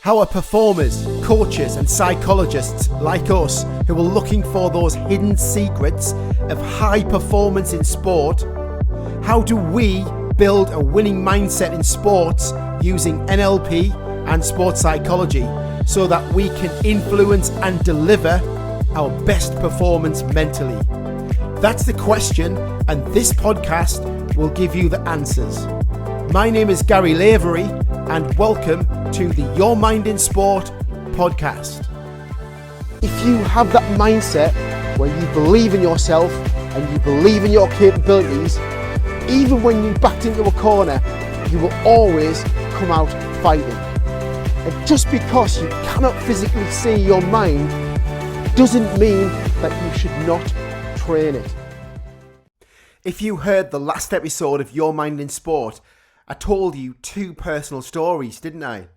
How are performers, coaches and psychologists like us who are looking for those hidden secrets of high performance in sport? How do we build a winning mindset in sports using NLP and sports psychology so that we can influence and deliver our best performance mentally? That's the question, and this podcast will give you the answers. My name is Gary Lavery, and welcome to the Your Mind in Sport podcast. If you have that mindset where you believe in yourself and you believe in your capabilities, even when you're backed into a corner, you will always come out fighting. And just because you cannot physically see your mind doesn't mean that you should not train it. If you heard the last episode of Your Mind in Sport, I told you 2 personal stories, didn't I?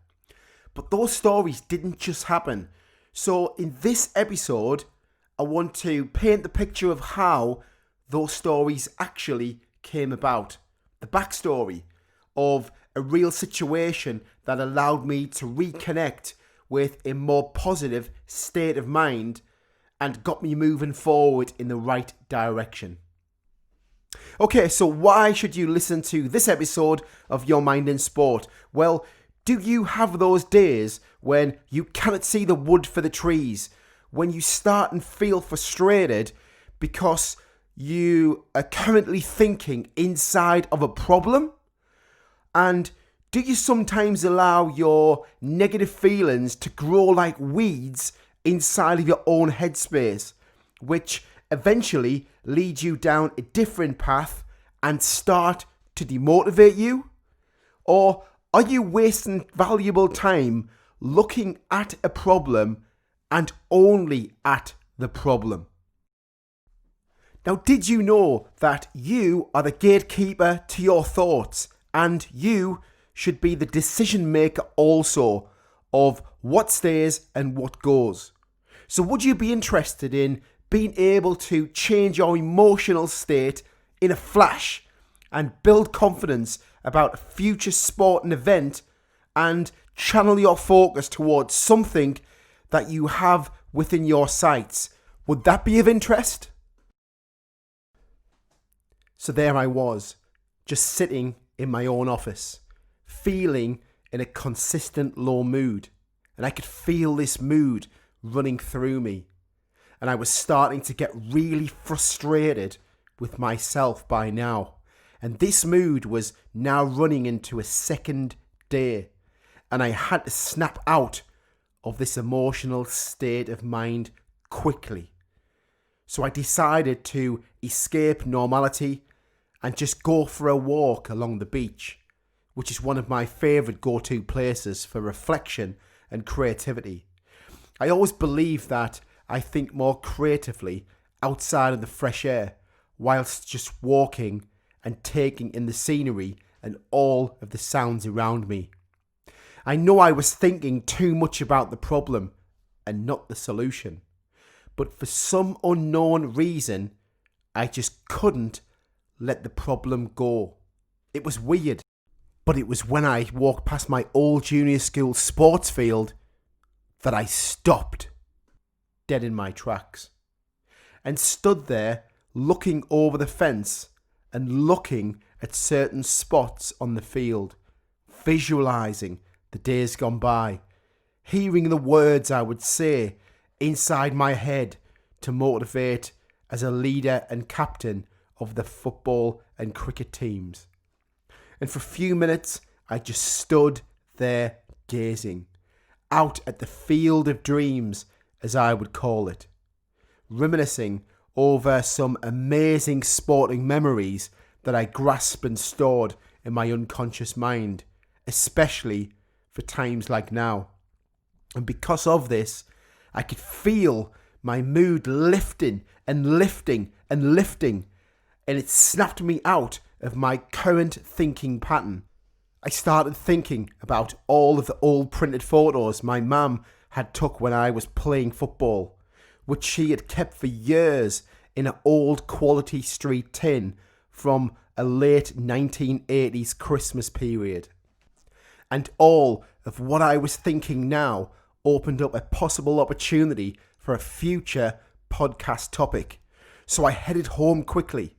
But those stories didn't just happen. So in this episode, I want to paint the picture of how those stories actually came about. The backstory of a real situation that allowed me to reconnect with a more positive state of mind and got me moving forward in the right direction. Okay, so why should you listen to this episode of Your Mind in Sport? Well, do you have those days when you cannot see the wood for the trees? When you start and feel frustrated because you are currently thinking inside of a problem? And do you sometimes allow your negative feelings to grow like weeds inside of your own headspace, which eventually lead you down a different path and start to demotivate you? Or are you wasting valuable time looking at a problem and only at the problem? Now, did you know that you are the gatekeeper to your thoughts, and you should be the decision maker also of what stays and what goes? So would you be interested in being able to change your emotional state in a flash and build confidence about a future sporting event and channel your focus towards something that you have within your sights? Would that be of interest? So there I was, just sitting in my own office, feeling in a consistent low mood. And I could feel this mood running through me. And I was starting to get really frustrated with myself by now. And this mood was now running into a second day. And I had to snap out of this emotional state of mind quickly. So I decided to escape normality and just go for a walk along the beach, which is one of my favourite go-to places for reflection and creativity. I always believe that I think more creatively outside of the fresh air whilst just walking and taking in the scenery and all of the sounds around me. I know I was thinking too much about the problem and not the solution, but for some unknown reason, I just couldn't let the problem go. It was weird, but it was when I walked past my old junior school sports field that I stopped dead in my tracks and stood there looking over the fence and looking at certain spots on the field, visualizing the days gone by, hearing the words I would say inside my head to motivate as a leader and captain of the football and cricket teams. And for a few minutes, I just stood there gazing out at the field of dreams, as I would call it, reminiscing over some amazing sporting memories that I grasped and stored in my unconscious mind, especially for times like now. And because of this, I could feel my mood lifting and lifting and lifting, and it snapped me out of my current thinking pattern. I started thinking about all of the old printed photos my mum had took when I was playing football, which she had kept for years in an old quality street tin from a late 1980s Christmas period. And all of what I was thinking now opened up a possible opportunity for a future podcast topic. So I headed home quickly.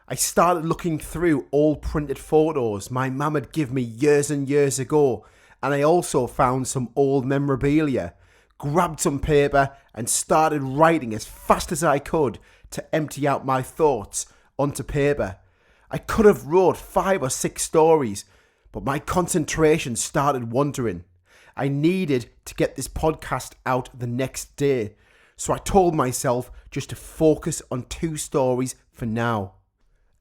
I started looking through old printed photos my mum had given me years and years ago, and I also found some old memorabilia, grabbed some paper and started writing as fast as I could to empty out my thoughts onto paper. I could have wrote 5 or 6 stories, but my concentration started wandering. I needed to get this podcast out the next day, so I told myself just to focus on 2 stories for now.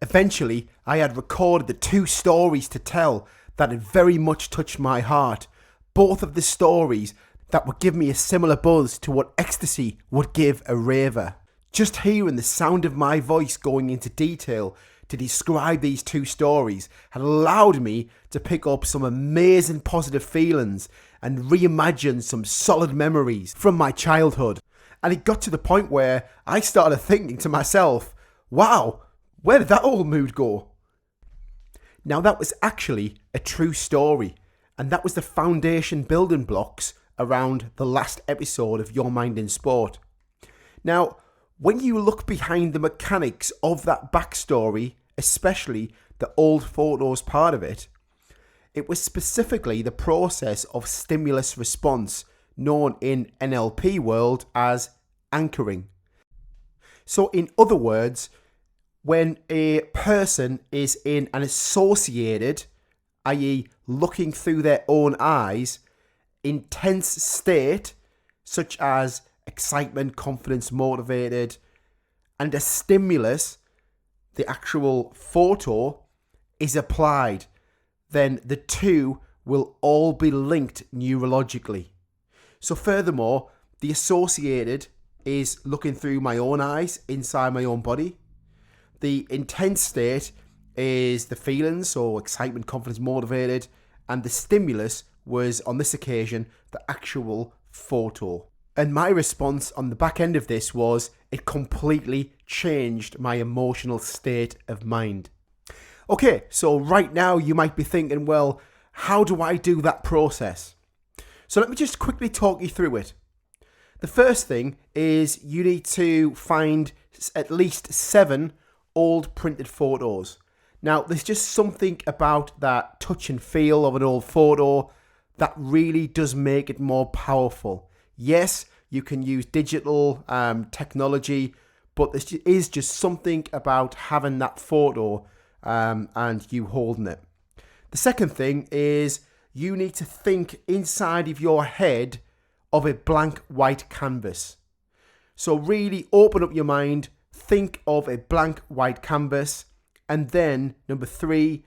Eventually, I had recorded the 2 stories to tell that had very much touched my heart. Both of the stories that would give me a similar buzz to what ecstasy would give a raver. Just hearing the sound of my voice going into detail to describe these 2 stories had allowed me to pick up some amazing positive feelings and reimagine some solid memories from my childhood. And it got to the point where I started thinking to myself, wow, where did that old mood go? Now that was actually a true story, and that was the foundation building blocks around the last episode of Your Mind in Sport. Now, when you look behind the mechanics of that backstory, especially the old photos part of it, it was specifically the process of stimulus response, known in NLP world as anchoring. So in other words, when a person is in an associated, i.e. looking through their own eyes, intense state, such as excitement, confidence, motivated, and a stimulus, the actual photo, is applied, then the 2 will all be linked neurologically. So furthermore, the associated is looking through my own eyes inside my own body. The intense state is the feelings, so excitement, confidence, motivated, and the stimulus was, on this occasion, the actual photo. And my response on the back end of this was, it completely changed my emotional state of mind. Okay, so right now you might be thinking, well, how do I do that process? So let me just quickly talk you through it. The first thing is you need to find at least 7 old printed photos. Now, there's just something about that touch and feel of an old photo that really does make it more powerful. Yes, you can use digital technology, but there is just something about having that photo and you holding it. The second thing is you need to think inside of your head of a blank white canvas. So really open up your mind, think of a blank white canvas, and then number 3,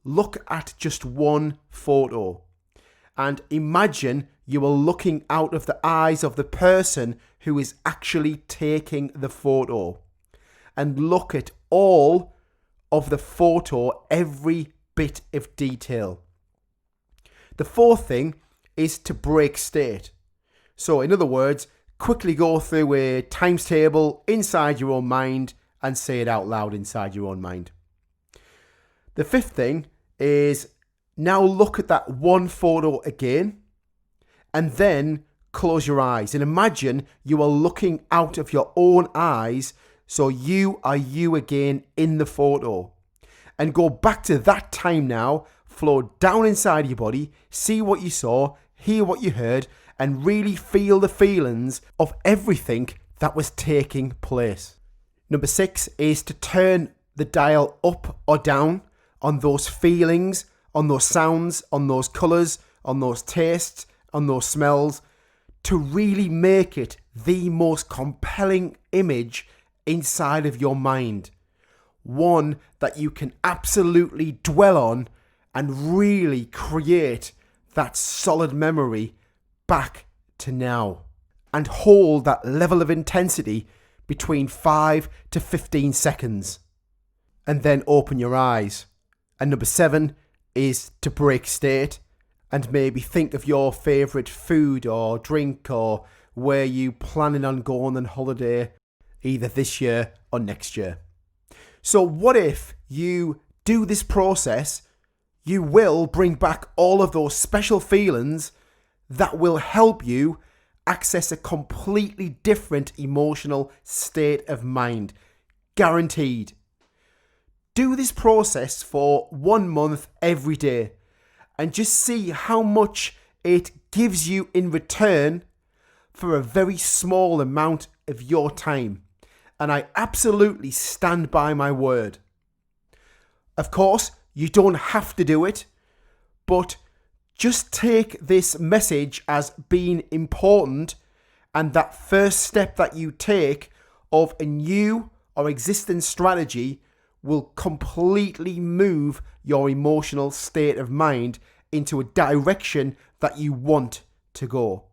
look at just one photo. And imagine you are looking out of the eyes of the person who is actually taking the photo. And look at all of the photo, every bit of detail. The fourth thing is to break state. So in other words, quickly go through a times table inside your own mind and say it out loud inside your own mind. The fifth thing is now look at that one photo again and then close your eyes and imagine you are looking out of your own eyes, so you are you again in the photo. And go back to that time now, flow down inside your body, see what you saw, hear what you heard, and really feel the feelings of everything that was taking place. Number 6 is to turn the dial up or down on those feelings, on those sounds, on those colours, on those tastes, on those smells, to really make it the most compelling image inside of your mind. One that you can absolutely dwell on and really create that solid memory back to now. And hold that level of intensity between 5 to 15 seconds. And then open your eyes. And number 7 is to break state and maybe think of your favourite food or drink or where you planning on going on holiday either this year or next year. So what if you do this process, you will bring back all of those special feelings that will help you access a completely different emotional state of mind. Guaranteed. Do this process for 1 month every day and just see how much it gives you in return for a very small amount of your time. And I absolutely stand by my word. Of course, you don't have to do it, but just take this message as being important, and that first step that you take of a new or existing strategy will completely move your emotional state of mind into a direction that you want to go.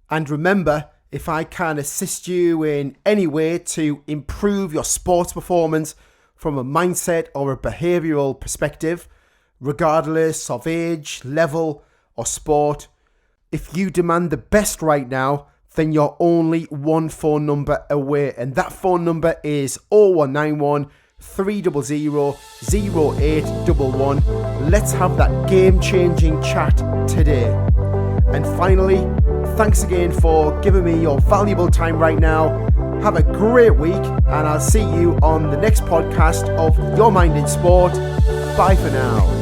And remember, if I can assist you in any way to improve your sports performance from a mindset or a behavioural perspective, regardless of age, level or sport, if you demand the best right now, then you're only one phone number away, and that phone number is 0191 300 0811. Let's have that game-changing chat today. And finally, thanks again for giving me your valuable time right now. Have a great week, and I'll see you on the next podcast of Your Mind in Sport. Bye for now.